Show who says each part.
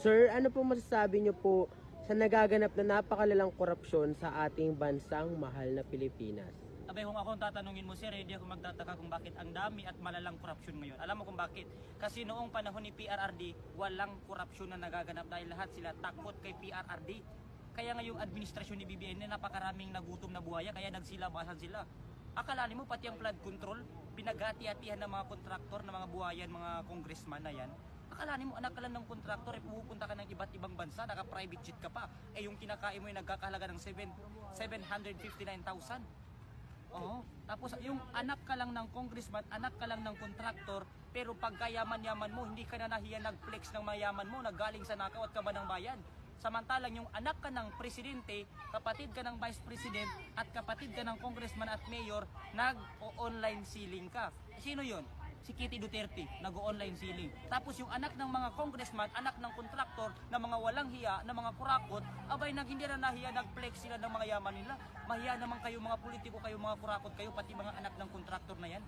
Speaker 1: Sir, ano po masasabi niyo po sa nagaganap na napakalalang korupsyon sa ating bansang mahal na Pilipinas?
Speaker 2: Abay, kung ako tatanungin mo, sir, hindi ako magtataka kung bakit ang dami at malalang korupsyon ngayon. Alam mo kung bakit? Kasi noong panahon ni PRRD, walang korupsyon na nagaganap dahil lahat sila takot kay PRRD. Kaya ngayong administrasyon ni BBM na napakaraming nagutom na buhaya, kaya nagsilabasan sila. Akalanin mo pati ang flood control, pinagati-atihan ng mga kontraktor, ng mga buhayan, mga congressman na yan. Akalanin mo anak ka lang ng kontraktor, pupunta ka ng iba't ibang bansa, naka-private jet ka pa. Eh yung kinakain mo ay nagkakahalaga ng 759,000. Oo. Tapos yung anak ka lang ng congressman, anak ka lang ng kontraktor, pero pagkayaman-yaman mo, hindi ka na nahiya nag-flex ng mayaman mo, naggaling sa nakaw at kaban ng bayan. Samantalang yung anak ka ng presidente, kapatid ka ng vice president, at kapatid ka ng congressman at mayor, nag-online ceiling ka. Sino yun? Si Kitty Duterte, nag-online ceiling. Tapos yung anak ng mga congressman, anak ng kontraktor, na mga walang hiya, na mga kurakot, abay hindi na nahiya, nag-flex sila ng mga yaman nila. Mahiya naman kayo mga politiko, kayo mga kurakot kayo, pati mga anak ng kontraktor na yan.